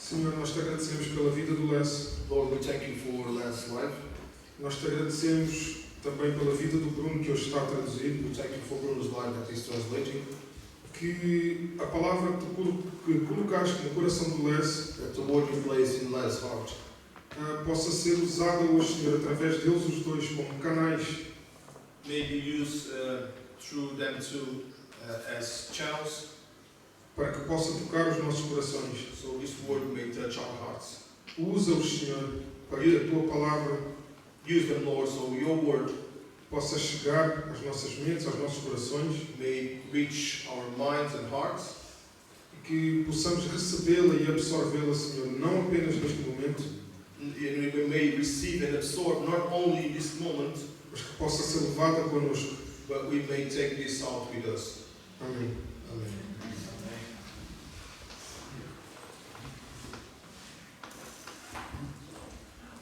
Senhor, nós te agradecemos pela vida do Les. Lord, we thank you for Les's life. Nós te agradecemos também pela vida do Bruno, que hoje está a traduzir. We thank you for Bruno's life that he's translating. Que a palavra que colocaste no coração do Les That the word you place in Les's heart possa ser usada hoje, Senhor, através deles os dois, como canais may be used through them two as channels, para que possa tocar os nossos corações. so this word may touch our hearts. Usa-os, Senhor, para que a tua palavra Use them, Lord, so your word possa chegar às nossas mentes, aos nossos corações may reach our minds and hearts, e que possamos recebê-la e absorvê-la, Senhor, não apenas neste momento, and we may receive and absorb not only in this moment, mas que possa ser levada connosco. but we may take this out with us. Amém. Amen.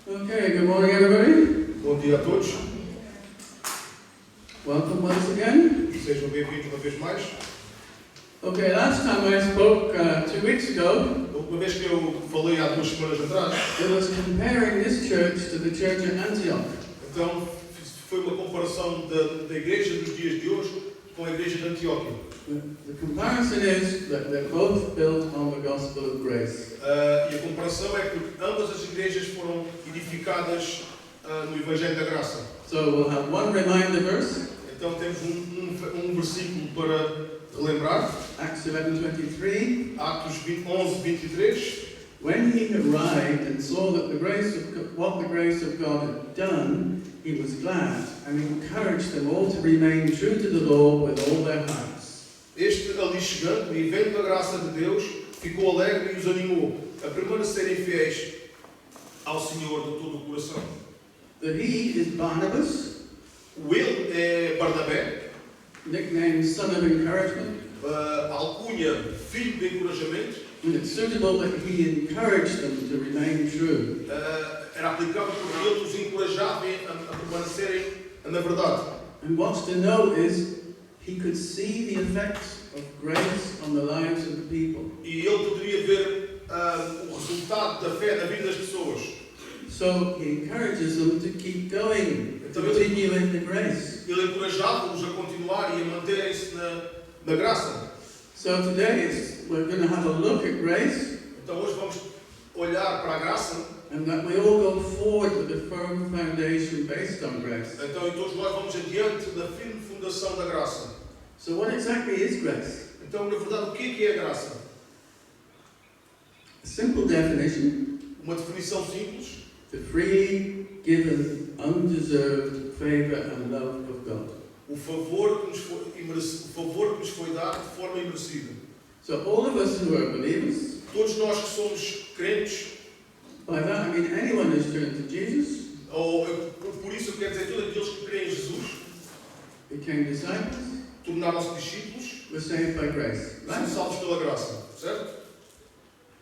Okay, good morning everybody. Bom dia a todos. Welcome once again. Sejam bem-vindos uma vez mais. Okay, last time I spoke 2 weeks ago, A última vez que eu falei há 2 semanas atrás, it was comparing this church to the church at Antioch. então foi uma comparação da igreja dos dias de hoje com a igreja de Antioquia. The comparison is that they're both built on the gospel of grace. E a comparação é que ambas as igrejas foram edificadas no Evangelho da Graça. So we'll have one reminder verse, Então temos um versículo para relembrar, Acts 11:23. Atos 11, 23. When he arrived and saw that what the grace of God had done, he was glad and encouraged them all to remain true to the law with all their hearts. Este ali chegando e vendo a graça de Deus, ficou alegre e os animou a permanecerem fiéis ao Senhor de todo o coração. The he is Barnabas, O ele é Barnabé, nicknamed Son of Encouragement. a alcunha filho de encorajamento, And it's suitable that he encouraged them to remain true. era aplicável porque ele os encorajava a permanecerem na verdade. And what's to note is he could see the effects of grace on the lives of the people. E ele poderia ver o resultado da fé na vida das pessoas. So he encourages them to keep going, to continue in the grace. Ele encorajava-os a continuar e a manterem-se na graça. So today we're going to have a look at grace, Então hoje vamos olhar para a graça. and that we all go forward with a firm foundation based on grace. Então, e todos nós vamos adiante da firme fundação da graça. So what exactly is grace? Então, na verdade, o que é a graça? A simple definition: Uma definição simples: the freely given, undeserved favor and love of God. o favor que nos foi dado de forma imerecida. So all of us who are believers, Todos nós que somos crentes, by that I mean anyone who's turned to Jesus, ou por isso eu quero dizer todos aqueles que creem em Jesus, became disciples, tornaram-se discípulos, were saved by grace. são Right? salvos pela graça, certo?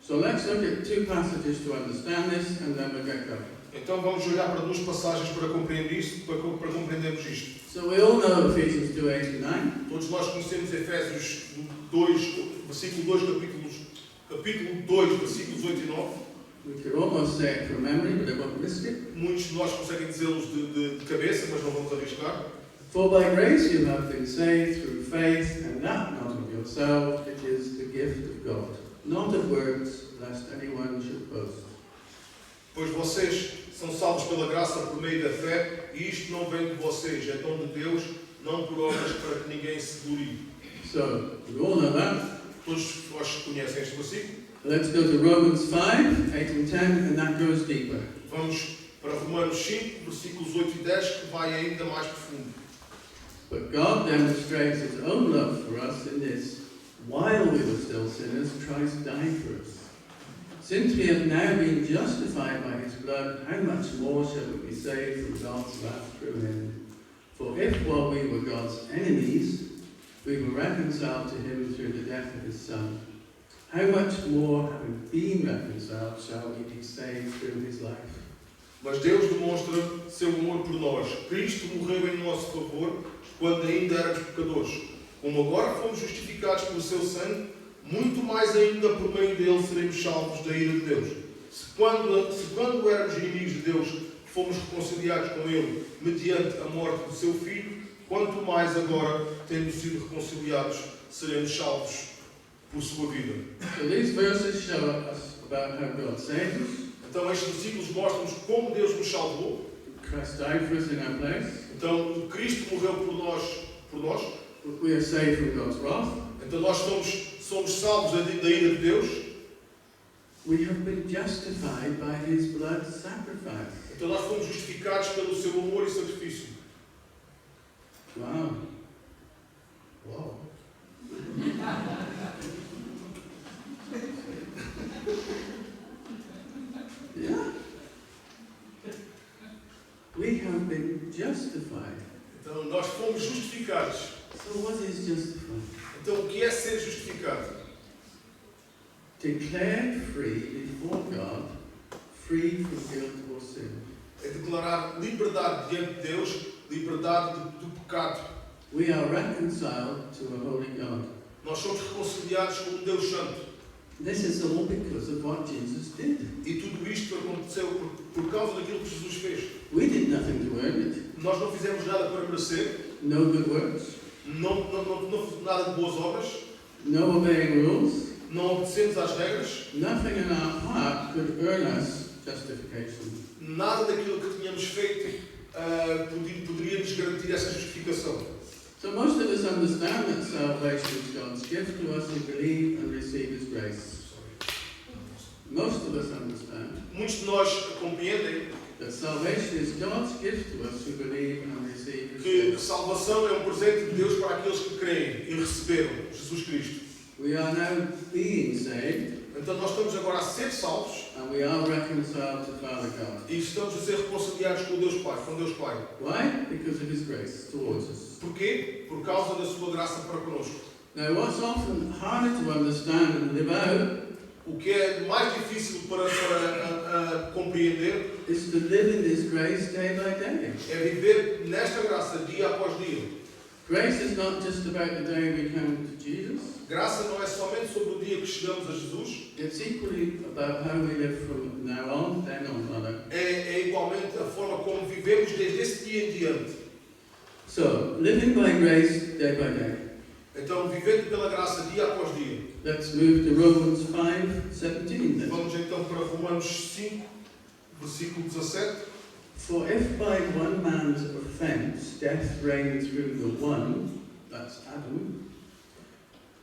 So let's look at 2 passages to understand this, and then we'll get going. Então vamos olhar para 2 passagens para compreender isto, para compreendermos isto. So we all know Ephesians 2:8 and 9. Todos nós conhecemos Efésios 2, versículo 2, capítulo 2, versículos 8 e 9. We could almost say it from memory, but I won't risk it. Muitos de nós conseguem dizê-los de cabeça, mas não vamos arriscar. For by grace you have been saved through faith, and that not of yourself, it is the gift of God, not of works, lest anyone should boast. Pois vocês são salvos pela graça por meio da fé, e isto não vem de vocês, é dom de Deus, não por obras para que ninguém se glorie. So, we all know that. Todos vós conhecem este versículo. Let's go to Romans 5, 8 and 10, and that goes deeper. Vamos para Romanos 5, versículos 8 e 10, que vai ainda mais profundo. But God demonstrates His own love for us in this: while we were still sinners, Christ died for us. Since we have now been justified by His blood, how much more shall we be saved from God's wrath through Him? For if, while we were God's enemies, we were reconciled to Him through the death of His Son, how much more, having been reconciled, shall we be saved through His life? Mas Deus demonstra seu amor por nós. Cristo morreu em nosso favor quando ainda éramos pecadores. Como agora fomos justificados pelo seu sangue, muito mais ainda por meio dele seremos salvos da ira de Deus. Se quando éramos inimigos de Deus, fomos reconciliados com ele mediante a morte do seu Filho, quanto mais agora, tendo sido reconciliados, seremos salvos por sua vida. So these verses show us about how God saved us. Então estes versículos mostram-nos como Deus nos salvou. Christ died for us in our place. Então Cristo morreu por nós. We are saved from God's wrath. Então nós somos salvos da ira de Deus. We have been justified by His blood sacrifice. Então nós fomos justificados pelo seu amor e sacrifício. Wow. Uau! Yeah. We have been justified. Então nós fomos justificados. So what is justified? Então o que é ser justificado? Declared free before God, free from guilt or sin. É declarar liberdade diante de Deus, liberdade do pecado. We are reconciled to a holy God. Nós somos reconciliados com um Deus Santo. This is all because of what Jesus did. E tudo isto aconteceu por causa daquilo que Jesus fez. We did nothing to earn it. Nós não fizemos nada para merecer, No good works, não fizemos nada de boas obras, no obeying rules. não obedecemos às regras, Nothing in our heart could earn us justification. nada daquilo que tínhamos feito poderia nos garantir essa justificação. So most of us understand that salvation is God's gift to us who believe and receive His grace. Most of us understand Muitos de nós compreendem that salvation is God's gift to us who believe and receive His que grace. salvação é um presente de Deus para aqueles que creem e receberam Jesus Cristo. We are now being saved Então nós estamos agora a ser salvos and we are reconciled to Father God. e estamos a ser reconciliados com Deus Pai, com Deus Pai. Why? Because of His grace towards us. Porquê? Por causa da sua graça para connosco. Now what's often harder to understand and live out O que é mais difícil para compreender is to live in this grace day by day. é viver nesta graça dia após dia. Grace is not just about the day we come to Jesus. Graça não é somente sobre o dia que chegamos a Jesus, It's equally about how we live from now on, then on, Father. é igualmente a forma como vivemos desde esse dia em diante. So, living by grace day by day. Então, vivendo pela graça dia após dia. Let's move to Romans 5:17 then. Vamos então para Romanos 5, versículo 17. For if by one man's offence death reigned through the one, that's Adam,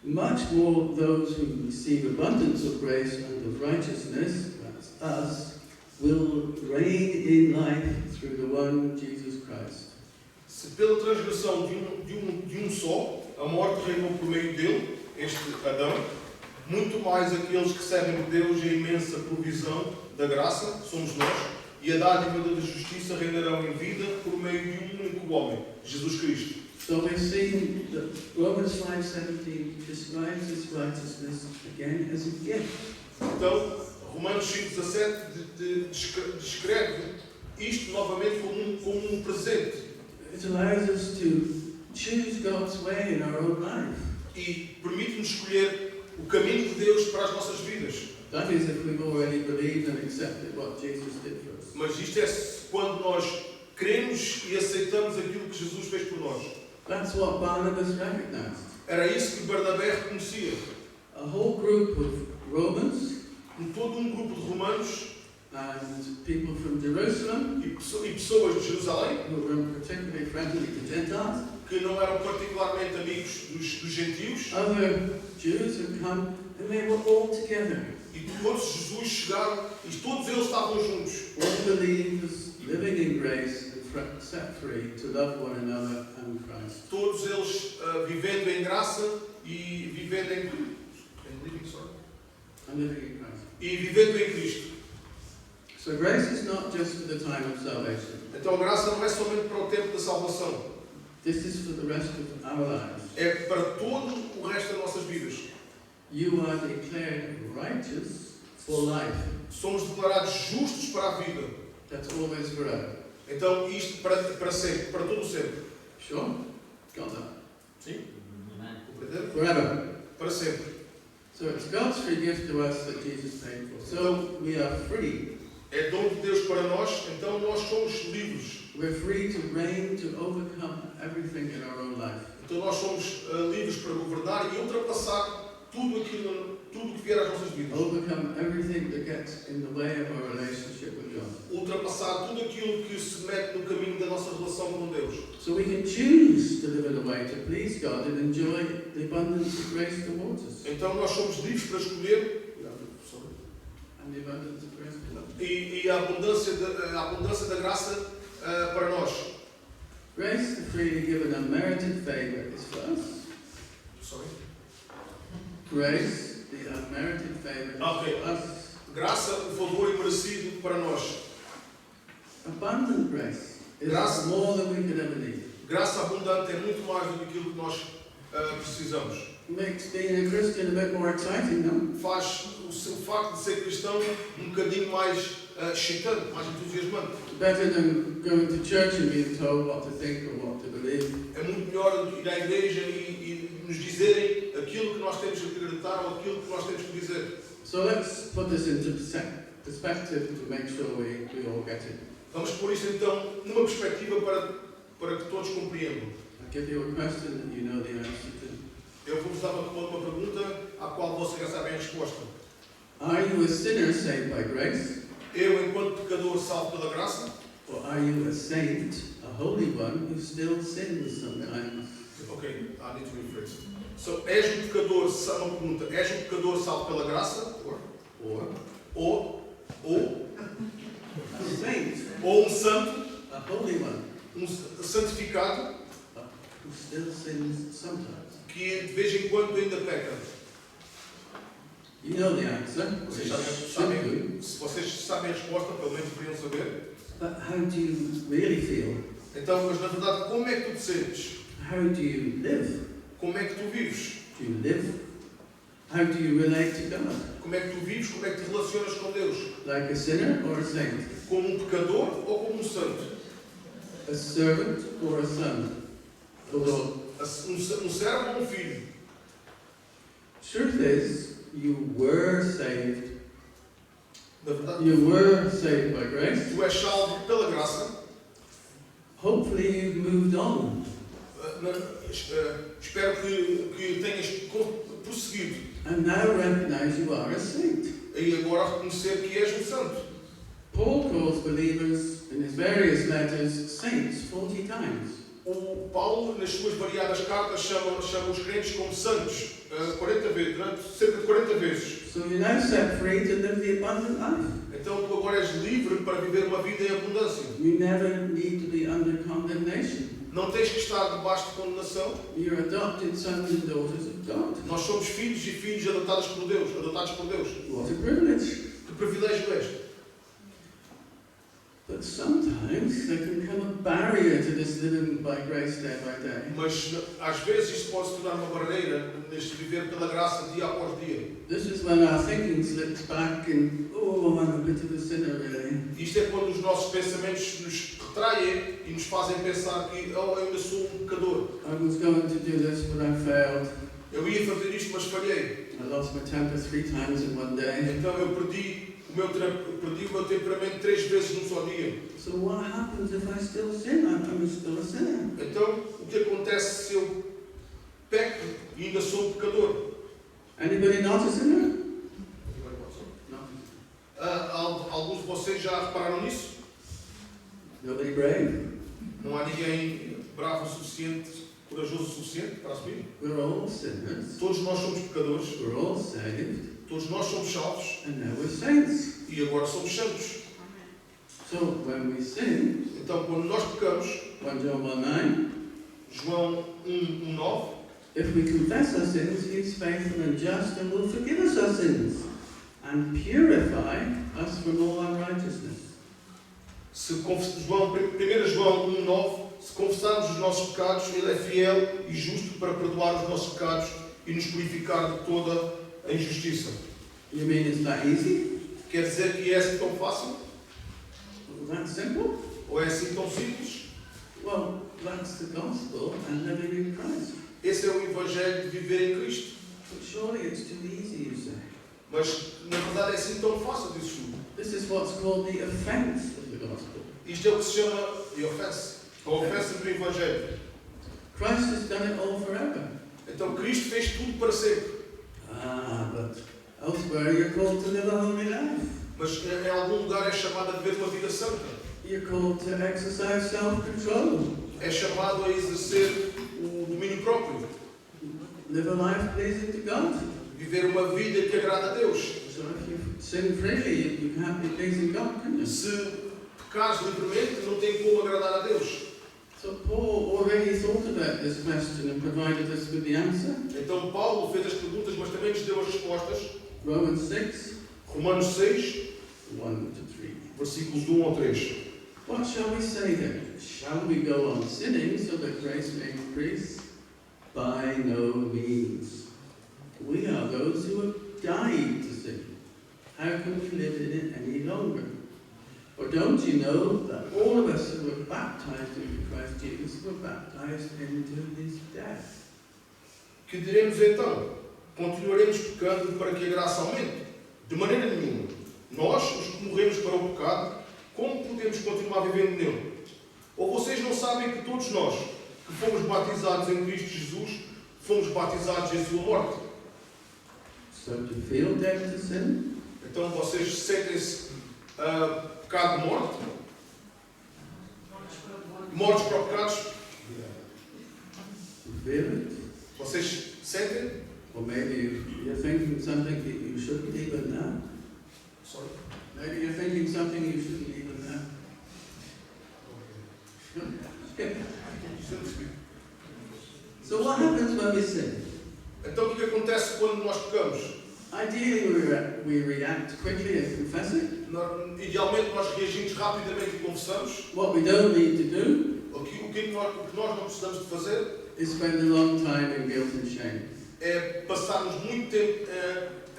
much more those who receive abundance of grace and of righteousness, that's us, will reign in life through the one Jesus Christ. Se pela transgressão de um só, a morte reinou por meio dele, este Adão, muito mais aqueles que servem de Deus e a imensa provisão da graça, somos nós, e a dádiva da justiça reinarão em vida por meio de um único homem, Jesus Cristo. So we've seen that Romans 5:17 describes this righteousness again as a gift. Então, Romanos 5,17 descreve isto novamente como um presente. It allows us to choose God's way in our own life. E permite-nos escolher o caminho de Deus para as nossas vidas. That is if we've already believed and accepted what Jesus did for us. Mas isto é quando nós cremos e aceitamos aquilo que Jesus fez por nós. That's what Barnabas recognized. Era isso que Barnabé reconhecia. A whole group of Romans Todo um grupo de romanos and people from Jerusalem e pessoas de Jerusalém who were particularly friendly to Gentiles. que não eram particularmente amigos dos gentios. Other Jews had come and they were all together. E quando Jesus chegaram, e todos eles estavam juntos. All believers living in grace and set free to love one another and Christ. Todos eles vivendo em graça e vivendo em And living in Christ. e vivendo em Cristo. So grace is not just for the time of salvation. Então a graça não é somente para o tempo da salvação. This is for the rest of our lives. É para todo o resto das nossas vidas. You are declared righteous for life. Somos declarados justos para a vida. That's always forever. Então isto para sempre, para todo o sempre. Sure? Got that? Sim? Compreenderam? Forever. Para sempre. So it's God's free gift to us that Jesus paid for. So we are free. É dom de Deus para nós, então nós somos livres. We're free to reign, to overcome everything in our own life. Então nós somos livres para governar e ultrapassar tudo que vier às nossas vidas. Overcome everything that gets in the way of our relationship with God. Ultrapassar tudo aquilo que se mete no caminho da nossa relação com Deus. So we can choose to live in a way to please God and enjoy the abundance of grace towards us. Então nós somos livres para escolher And the abundance of grace towards us. e a abundância da graça para nós. Grace, the freely given unmerited favor, is for us. Sorry. Grace, the unmerited favor, is Okay. for us. Graça, o favor imerecido para nós. Abundant grace is Graça. more than we could ever need. Graça abundante é muito mais do que aquilo que nós precisamos. Makes being a Christian a bit more exciting, no? Faz o facto de ser cristão um bocadinho mais excitante, mais entusiasmante. Better than going to church and being told what to think or what to believe. É muito melhor do que ir à igreja e nos dizerem aquilo que nós temos que acreditar ou aquilo que nós temos que dizer. So let's put this into perspective to make sure we all get it. Vamos pôr isto então numa perspectiva para que todos compreendam. I'll give you a question that you know the answer to. Eu vou-vos dar uma pergunta à qual vocês já sabem a resposta. Are you a sinner saved by grace? Eu, enquanto pecador, salvo pela graça? Or are you a saint, a holy one, who still sins sometimes? Ok, I need to rephrase. So, és um pecador, uma pergunta, és um pecador salvo pela graça? Ou A saint, um santo, a holy one, um santificado, who still sins sometimes? que de vez em quando ainda peca. You know the answer. Vocês Should sabem, do. se vocês sabem a resposta, pelo menos deveriam saber. But how do you really feel? Então, mas na verdade, como é que tu te sentes? How do you live? Como é que tu vives? Do you live? How do you relate to God? Como é que tu vives? Como é que te relacionas com Deus? Like a sinner or a saint? Como um pecador ou como um santo? A servant or a son? Or Um servo ou um filho? truth is, you were saved. Na verdade, You were saved by grace. tu és salvo pela graça. Hopefully you've moved on. Espero que tenhas prosseguido And now recognize you are a saint. e agora reconhecer que és um santo. Paul calls believers in his various letters saints 40 times. O Paulo, nas suas variadas cartas, chama os crentes como santos 40 vezes, durante cerca de 40 vezes. So you're now set free to live the abundant life. Então tu agora és livre para viver uma vida em abundância. You never need to be under condemnation. Não tens que estar debaixo de condenação. You're adopted sons and daughters of God. Nós somos filhos e filhas adotados por Deus. What a privilege. Que privilégio é este? But sometimes there can come a barrier to this living by grace day by day. Mas às vezes isto pode se tornar uma barreira neste viver pela graça dia após dia. This is when our thinking slips back and, oh, I'm a bit of a sinner really. Isto é quando os nossos pensamentos nos retraem e nos fazem pensar que eu ainda sou um pecador. I was going to do this but I failed. Eu ia fazer isto, mas falhei. I lost my temper 3 times in one day. Então eu perdi o meu temperamento 3 vezes num só dia. So what happens if I still sin? I'm still a sinner. Então, o que acontece se eu peco e ainda sou um pecador? Anybody not a sinner? No. Alguns de vocês já repararam nisso? Nobody brave. Não há ninguém bravo o suficiente, corajoso o suficiente para assumir? We're all sinners. Todos nós somos pecadores, We're all saved. todos nós somos salvos And now we're saints. e agora somos santos. So when we sin, Então, quando nós pecamos, 1 John 1:9, João 1:9, if we confess our sins, he is faithful and just and will forgive us our sins and purify us from all unrighteousness. João 1 se confessarmos os nossos pecados, Ele é fiel e justo para perdoar os nossos pecados e nos purificar de toda a injustiça. You mean it's that easy? Quer dizer que é assim tão fácil? That simple? Ou é assim tão simples? Well, that's the gospel and living in Christ. Esse é o Evangelho de viver em Cristo. But surely it's too easy, you say. Mas, na verdade, é assim tão fácil disso tudo. This is what's called the offence of the gospel. Isto é o que se chama de ofensa. A ofensa do Evangelho. Christ has done it all forever. Então, Cristo fez tudo para sempre. Ah, but elsewhere you're called to live a holy life. Mas, em algum lugar, é chamado a viver uma vida santa. You're called to exercise self-control. É chamado a exercer o domínio próprio. Live a life pleasing to God. Viver uma vida que agrada a Deus. So if you sin freely, you can't be pleasing God, can you? Se pecares livremente, não tem como agradar a Deus. So Paul already thought about this question and provided us with the answer. Então Paulo fez as perguntas, mas também nos deu as respostas. Romans 6, Romanos 6, 1 to 3. versículos de 1 ao 3. What shall we say then? Shall we go on sinning so that grace may increase? By no means. We are those who have died to sin. How can we live in it any longer? Or don't you know that all of us who were baptized into Christ Jesus were baptized into his death? Que diremos então? Continuaremos pecando para que a graça aumente? De maneira nenhuma. Nós, os que morremos para o pecado, como podemos continuar vivendo nele? Ou vocês não sabem que todos nós, que fomos batizados em Cristo Jesus, fomos batizados em sua morte? So to feel dead to sin? Então vocês sentem-se pecado de morte? Mortos para pecados? To feel it? Vocês sentem? Or maybe you're thinking something that you shouldn't even know. Sorry. Maybe you're thinking something you shouldn't even know. So what happens when we sin? Então o que acontece quando nós pecamos? Ideally we react quickly and confess it. Idealmente nós reagimos rapidamente e confessamos. What we don't need to do O que nós não precisamos de fazer is spend a long time in guilt and shame. é passarmos muito tempo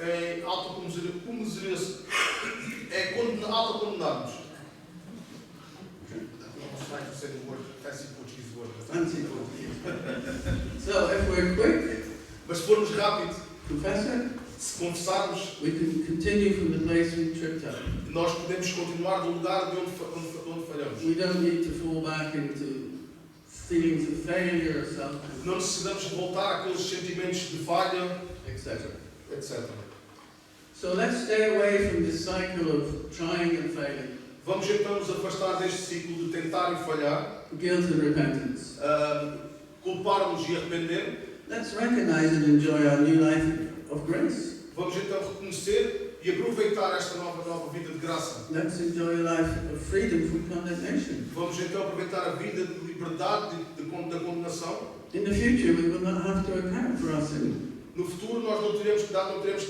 em autocomiseração. É autocondenarmos. Fancy word. So if we're quick, Mas se formos rápido, confess it, se confessarmos, we can continue from the place we tripped up. nós podemos continuar do lugar de onde falhamos. We don't need to fall back into feelings of failure or self, Não necessitamos de voltar àqueles sentimentos de falha, etc. etc. So let's stay away from this cycle of trying and failing, Vamos então nos afastar deste ciclo de tentar e falhar, guilt and repentance. culpar-nos e arrepender. Let's recognize and enjoy our new life of grace. Vamos então reconhecer e aproveitar esta nova vida de graça. Let's enjoy a life of freedom from condemnation. Vamos então aproveitar a vida de liberdade da condenação. In the future, we will not have to account for our sin. No futuro nós não teremos que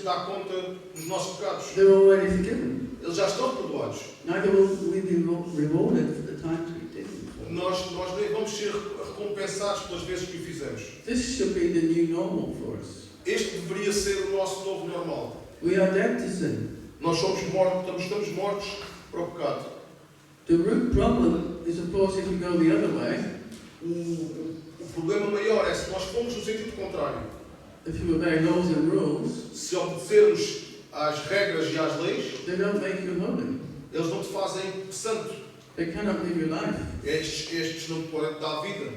dar conta dos nossos pecados. They're already forgiven. Eles já estão perdoados. Neither will we be rewarded for the times we didn't. Nós nem vamos ser recompensados pelas vezes que o fizemos. This should be the new normal for us. Este deveria ser o nosso novo normal. We are dead to sin. Nós somos mortos, estamos mortos para o pecado. The root problem is, of course, if you go the other way. O problema maior é se nós formos no sentido contrário. If you obey laws and rules, Se obedecermos às regras e às leis, they don't make you holy. eles não te fazem santo. They cannot live your life. Estes não te podem dar vida.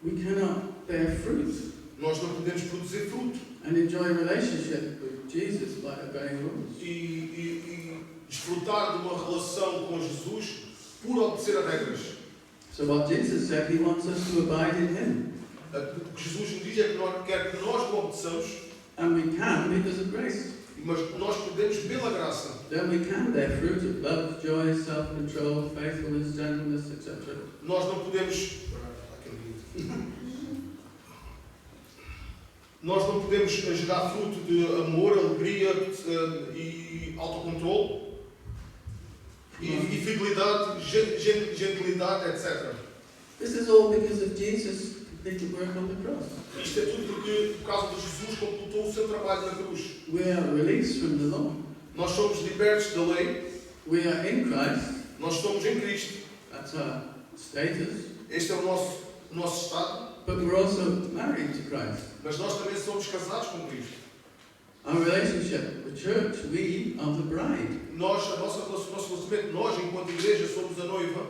We cannot bear fruit Nós não podemos produzir fruto and enjoy a relationship with Jesus by obeying rules. e desfrutar de uma relação com Jesus por obedecer a regras. So what Jesus said, he wants us to abide in him. O que Jesus nos diz é que quer que nós o obedeçamos, And we can because of grace. mas nós podemos pela graça. Then we can bear fruit of love, joy, self-control, faithfulness, gentleness, etc. Nós não podemos. Nós não podemos gerar fruto de amor, alegria e autocontrole e fidelidade, gentilidade, etc. This is all because of Jesus' completed work on the cross. Isto é tudo porque, por causa de Jesus, completou o seu trabalho na cruz. We are released from the law. Nós somos libertos da lei, We are in Christ. nós estamos em Cristo. That's our status. Este é o nosso estado. but we're also married to Christ. Mas nós também somos casados com Cristo. Our relationship, the church, we are the bride, Nosso relacionamento, nós, enquanto igreja, somos a noiva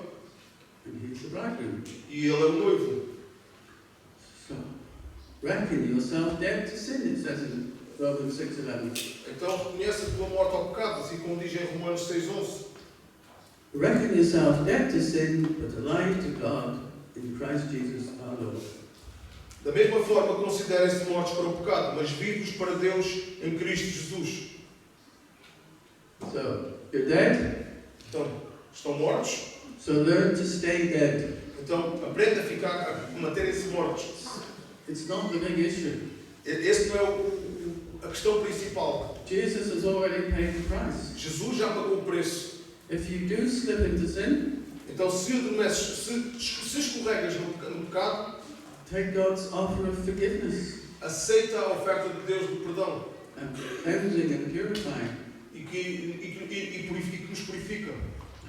and he's the bridegroom. e ele é o noivo. So, reckon yourself dead to sin, it says in Romans 6:11. Então reconhece a tua morte ao pecado, assim como diz em Romanos 6:11. Reckon yourself dead to sin, but alive to God in Christ Jesus our Lord. Da mesma forma, considerem-se mortos para o pecado, mas vivos para Deus em Cristo Jesus. So, you're dead, Então, estão mortos? so learn to stay dead. Então, aprenda a manterem-se mortos. It's not the big issue. Esse não é a questão principal. Jesus has already paid the price. Jesus já pagou o preço. If you do slip into sin, Então, se escorregas no pecado, take God's offer of forgiveness aceita a oferta de Deus do perdão and cleansing and purifying. e que nos purifica.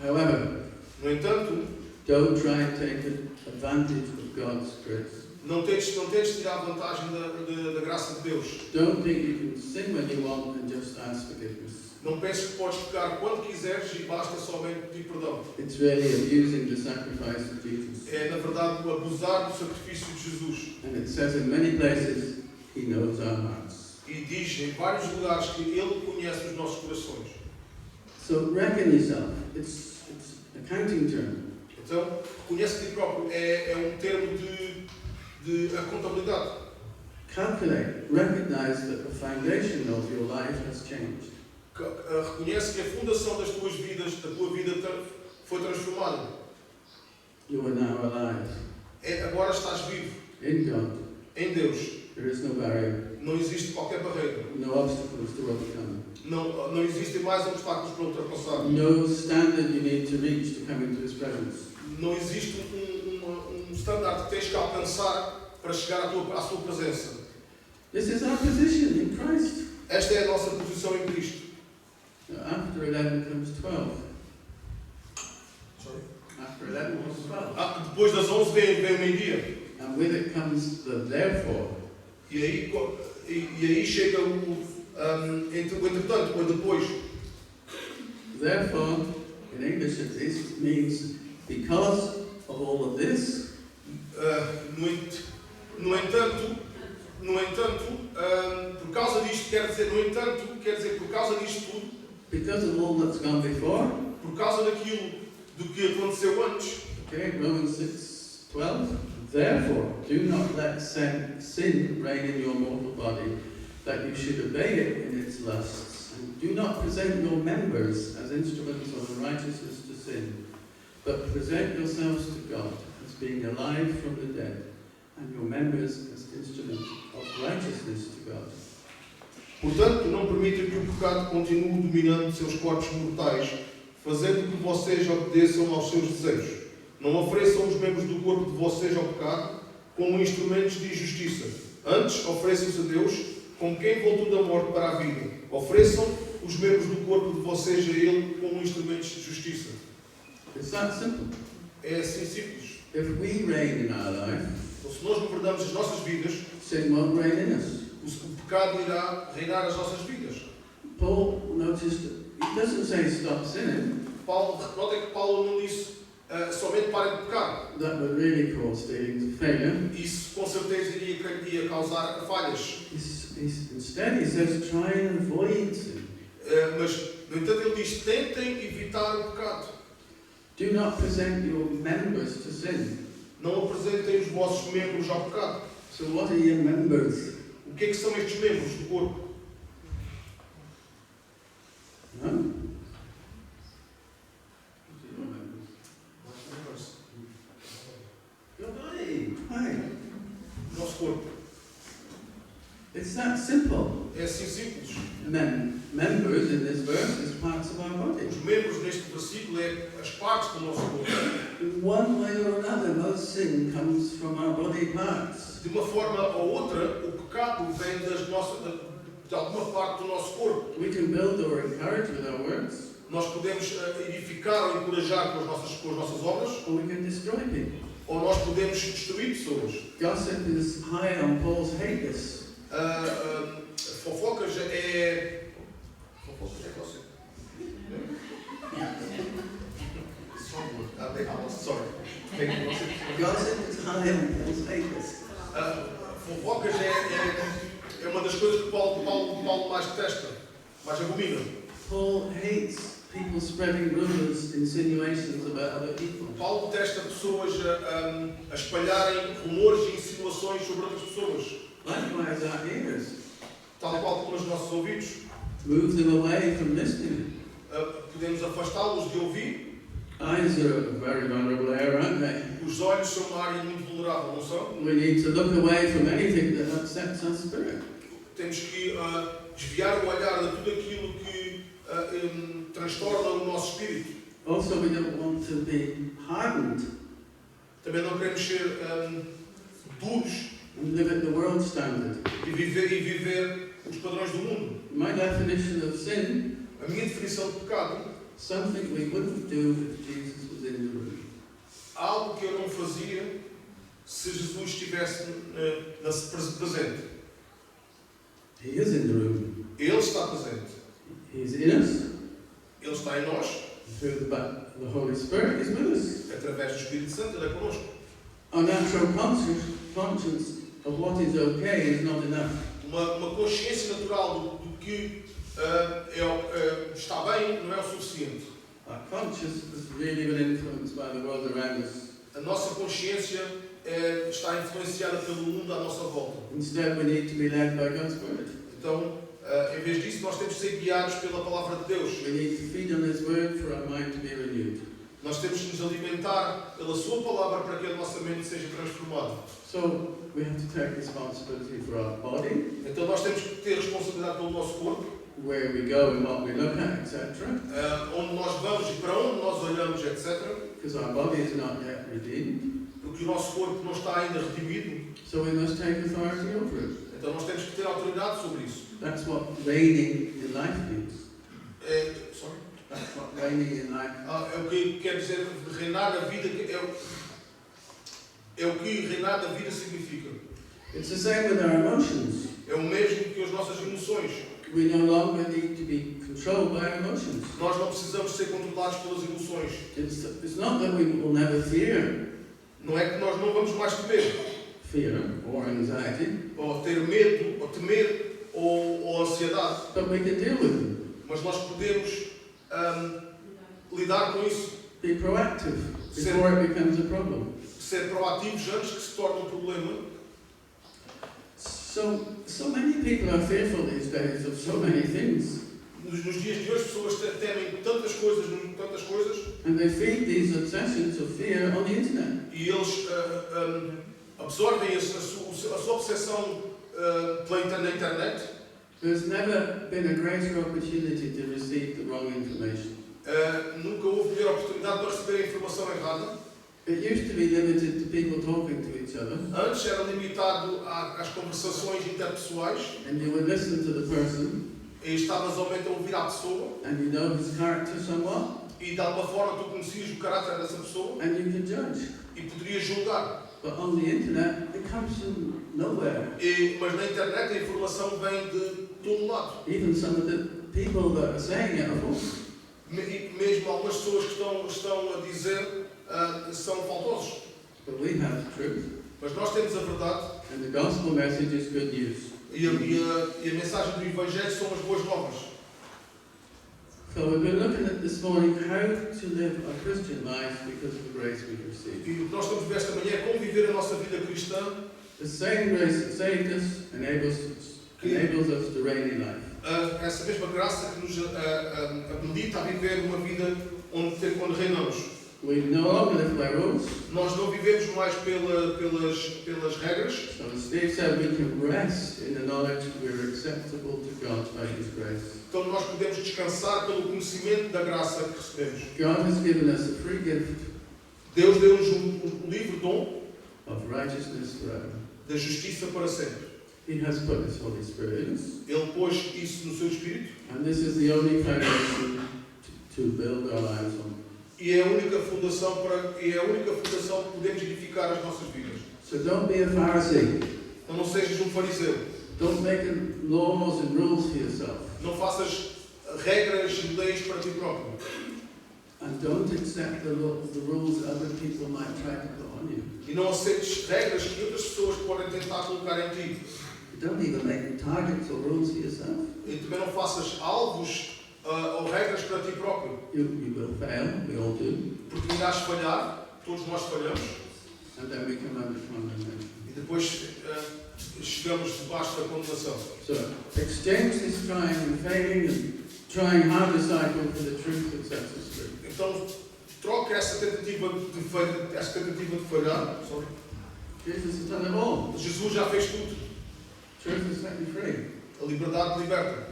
However, No entanto, don't try and take advantage of God's grace. não tentes tirar vantagem da graça de Deus. Don't think you can sin when you want and just ask forgiveness. Não penses que podes pecar quando quiseres e basta somente pedir perdão. It's really abusing the sacrifice of Jesus. É, na verdade, abusar do sacrifício de Jesus. And it says in many places, He knows our hearts. E diz em vários lugares que Ele conhece os nossos corações. So reckon yourself. It's a counting term. Então, reconhece a ti próprio. É um termo de a contabilidade. Calculate. Recognize that the foundation of your life has changed. Reconhece que a fundação das tuas vidas, da tua vida foi transformada. You are now alive. Agora estás vivo In God. em Deus. There is no barrier. Não existe qualquer barreira. No obstacles to overcome. Não existem mais obstáculos para ultrapassar. No standard you need to reach to come into His presence. Não existe um standard que tens que alcançar para chegar à sua presença. This is our position in Christ. Esta é a nossa posição em Cristo. Now, after 11 comes 12. Sorry. After 11 comes 12. Depois das 11 vem o meio-dia. And with it comes the therefore. E aí chega o entretanto, o depois. Therefore, in English it means because of all of this. No entanto, por causa disto, quer dizer por causa disto tudo, Because of all that's gone before. por causa daquilo do que aconteceu antes. Okay, Romans 6:12. Therefore, do not let sin reign in your mortal body, that you should obey it in its lusts. And do not present your members as instruments of unrighteousness to sin, but present yourselves to God as being alive from the dead, and your members as instruments of righteousness to God. Portanto, não permitam que o pecado continue dominando seus corpos mortais, fazendo que vocês obedeçam aos seus desejos. Não ofereçam os membros do corpo de vocês ao pecado como instrumentos de injustiça. Antes, ofereçam-se a Deus como quem voltou da morte para a vida. Ofereçam os membros do corpo de vocês a Ele como instrumentos de justiça. It's that simple. É assim simples. If we reign in our life, Então, se nós governamos as nossas vidas, sin won't reign in us. o pecado irá reinar as nossas vidas. Paul noticed, he doesn't say stop sinning. Notem que Paulo não disse somente parem de pecar. That would really cause feelings of failure. Isso com certeza iria causar falhas. Instead, he says, try and avoid sin. Mas, no entanto, ele diz: tentem evitar o pecado. Do not present your members to sin. Não apresentem os vossos membros ao pecado. So what are your members? O que é que são estes membros do corpo? Huh? Your body. Hi. Nosso corpo. It's that simple. É assim simples. And then members in this verse is parts of our body. Os membros neste versículo é as partes do nosso corpo. In one way or another, most sin comes from our body parts. De uma forma ou outra, o pecado vem de alguma parte do nosso corpo. We can build or encourage with our words, Nós podemos edificar ou encorajar com as nossas obras, or we can destroy people. ou nós podemos destruir pessoas. Gossip is high on Paul's hate list. Fofocas é. Fofocas é gossip. Sorry. Gossip is high on Paul's hate list. Fofocas é uma das coisas que Paulo mais detesta, mais abomina. Paul hates people spreading rumors, insinuations about other people. Paulo detesta pessoas a espalharem rumores e insinuações sobre outras pessoas. Likewise, our ears. Tal qual como os nossos ouvidos. Move them away from listening. Podemos afastá-los de ouvir. Eyes are a very vulnerable area, aren't they? Os olhos são uma área muito vulnerável, não são? We need to look away from anything that upsets our spirit. Temos que desviar o olhar de tudo aquilo que transtorna o nosso espírito. Also, we don't want to be hardened Também não queremos ser duros and live at the world standard. e viver os padrões do mundo. My definition of sin, A minha definição de pecado, something we wouldn't do if Jesus was in the room. algo que eu não fazia se Jesus estivesse presente. He is in the room. Ele está presente. He's in us. Ele está em nós. Through the Holy Spirit is with us. Através do Espírito Santo, Ele é connosco. Our natural conscience of what is okay is not enough. Uma consciência natural do que está bem não é o suficiente. Our conscience has really been influenced by the world around us. A nossa consciência está influenciada pelo mundo à nossa volta. Instead, we need to be led by God's Word. Então, em vez disso, nós temos de ser guiados pela palavra de Deus. We need to feed on His Word for our mind to be renewed. Nós temos de nos alimentar pela Sua palavra para que a nossa mente seja transformada. So, we have to take responsibility for our body, Então, nós temos que ter responsabilidade pelo nosso corpo, where we go and what we look at, etc. onde nós vamos e para onde nós olhamos, etc. Because our body is not yet redeemed. Porque o nosso corpo não está ainda redimido. So we must take authority over it. Então, nós temos que ter autoridade sobre isso. That's what reigning in life means. Sorry? That's what reigning in life. É o que quer dizer reinar a vida, é o que reinar a vida significa. It's the same with our emotions. É o mesmo que as nossas emoções. We no longer need to be controlled by our emotions. Nós não precisamos ser controlados pelas emoções. It's not that we will never fear Não é que nós não vamos mais temer, or anxiety, ou ter medo, ou temer, ou ansiedade. but we can deal with them. Mas nós podemos lidar com isso. Be proactive before it becomes a problem. Ser proativos antes que se torne um problema. So many people are fearful these days of so many things. Nos dias de hoje, as pessoas temem tantas coisas, And they feed these obsessions of fear on the internet. e eles absorvem a sua obsessão na internet. There's never been a greater opportunity to receive the wrong information. Nunca houve melhor oportunidade para receber a informação errada. It used to be limited to people talking to each other, Antes era limitado às conversações interpessoais, and you would listen to the person, e estavas somente a ouvir a pessoa, and you know his character somewhat, e de alguma forma tu conhecias o caráter dessa pessoa, and you can judge. e poderias julgar. But on the internet, it comes from nowhere. Mas na internet a informação vem de todo lado. Even some of the people that are saying it are false. Mesmo algumas pessoas que estão a dizer são faltosos. But we have the truth, Mas nós temos a verdade, and the gospel message is good news. e a mensagem do Evangelho são as boas novas. So we've been looking at this morning how to live a Christian life because of the grace we've received. E o que nós estamos a ver esta manhã é como viver a nossa vida cristã. The same grace that saved us enables us to reign in life. Essa mesma graça que nos habilita a viver uma vida quando reinamos. We no longer live by rules. Nós não vivemos mais pelas regras. So as Steve said, we can rest in the knowledge that we're acceptable to God by His grace. Então nós podemos descansar pelo conhecimento da graça que recebemos. God has given us a free gift Deus deu-nos um livre dom of righteousness forever. da justiça para sempre. He has put His Holy Spirit in us, Ele pôs isso no seu espírito and this is the only foundation to build our lives on. E é a única fundação que podemos edificar as nossas vidas. So don't be a Pharisee. Então não sejas um fariseu. Don't make laws and rules for yourself. Não faças regras e leis para ti próprio. And don't accept the rules other people might try to put on you. E não aceites regras que outras pessoas podem tentar colocar em ti. Don't even make targets or rules for yourself. E também não faças alvos ou regras para ti próprio. You will fail, we all do. Porque irás falhar, todos nós falhamos. And then we come under condemnation. E depois chegamos debaixo da condenação. So, exchange this trying and failing and trying hard to cycle for the truth that sets us free. Então, troca essa tentativa de falhar. Sorry. Jesus has done it all. Jesus já fez tudo. Truth has set you free. A liberdade liberta.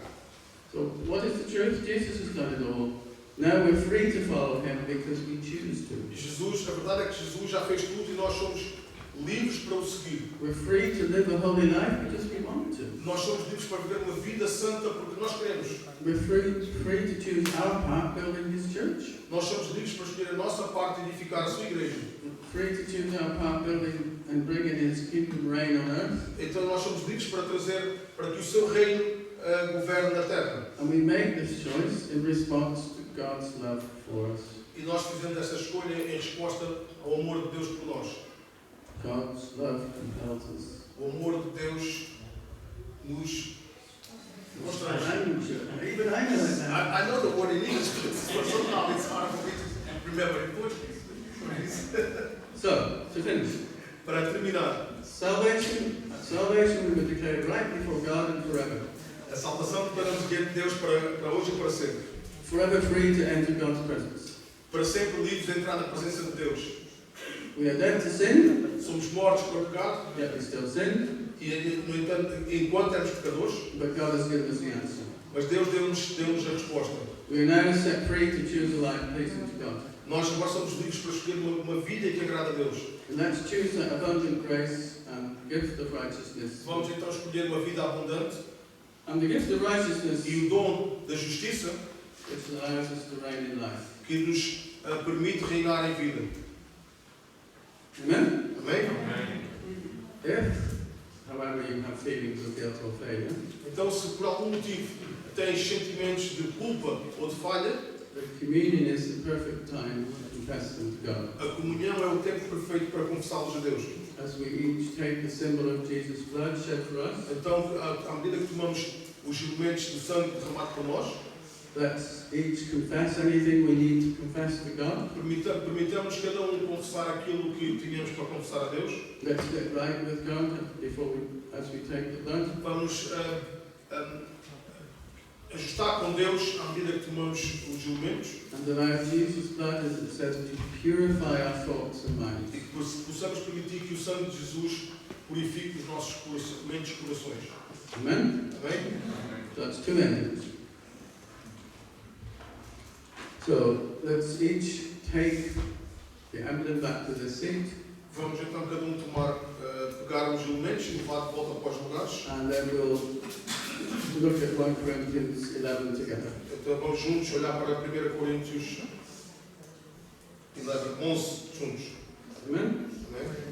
So, what is the truth? Jesus has done it all. Now we're free to follow him because we choose to. A verdade é que Jesus já fez tudo e nós somos livres para o seguir. We're free to live a holy life because we want to. Nós somos livres para viver uma vida santa porque nós queremos. We're free to choose our part building his church. Nós somos livres para escolher a nossa parte e edificar a sua igreja. Free to choose our part building and bringing his kingdom reign on earth. Então nós somos livres para trazer, para que o seu reino governe na terra. And we make this choice in response to God's love for us. E nós fizemos essa escolha em resposta ao amor de Deus por nós. God's love compels us. O amor de Deus nos constrange. Even I know that now. I know the word in English, but somehow it's hard for me to remember in Portuguese. So, to finish. Para terminar, Salvation we will declare right before God and forever. a salvação que declaramos diante de Deus para hoje e para sempre. Forever free to enter God's presence. Para sempre livres de entrar na presença de Deus. We are dead to sin, Somos mortos para o pecado, yet we still sin, e no entanto, enquanto éramos pecadores, but God has given us the answer. mas Deus deu-nos a resposta. We are now set free to choose a life pleasing to God. Nós agora somos livres para escolher uma vida que agrada a Deus. And let's choose that abundant grace and gift of righteousness. Vamos então escolher uma vida abundante And the gift of righteousness e o dom da justiça which allows us to reign in life. que nos permite reinar em vida. Amen? Amém? If, however, you have feelings of guilt or failure, Então, se por algum motivo tens sentimentos de culpa ou de falha, the communion is the perfect time to confess them to God. a comunhão é o tempo perfeito para confessá-los a Deus. As we each take the symbol of Jesus' blood shed for us, Então, à medida que tomamos os elementos do sangue derramado por nós, let's each confess anything we need to confess to God. permitamos cada confessar aquilo que tínhamos para confessar a Deus. Let's get right with God as we take the blood. Vamos ajustar com Deus à medida que tomamos os elementos And allow Jesus' blood, as it says, to purify our thoughts and minds. e que possamos permitir que o sangue de Jesus purifique os nossos mentes e corações. Amen? Amém? So that's two endings. So let's each take the emblem back to the seat, Vamos então cada um pegar os elementos e levar de volta para os lugares. and then we'll look at 1 Corinthians 11 together. Então vamos juntos olhar para 1 Coríntios 11 juntos. Amen? Amém?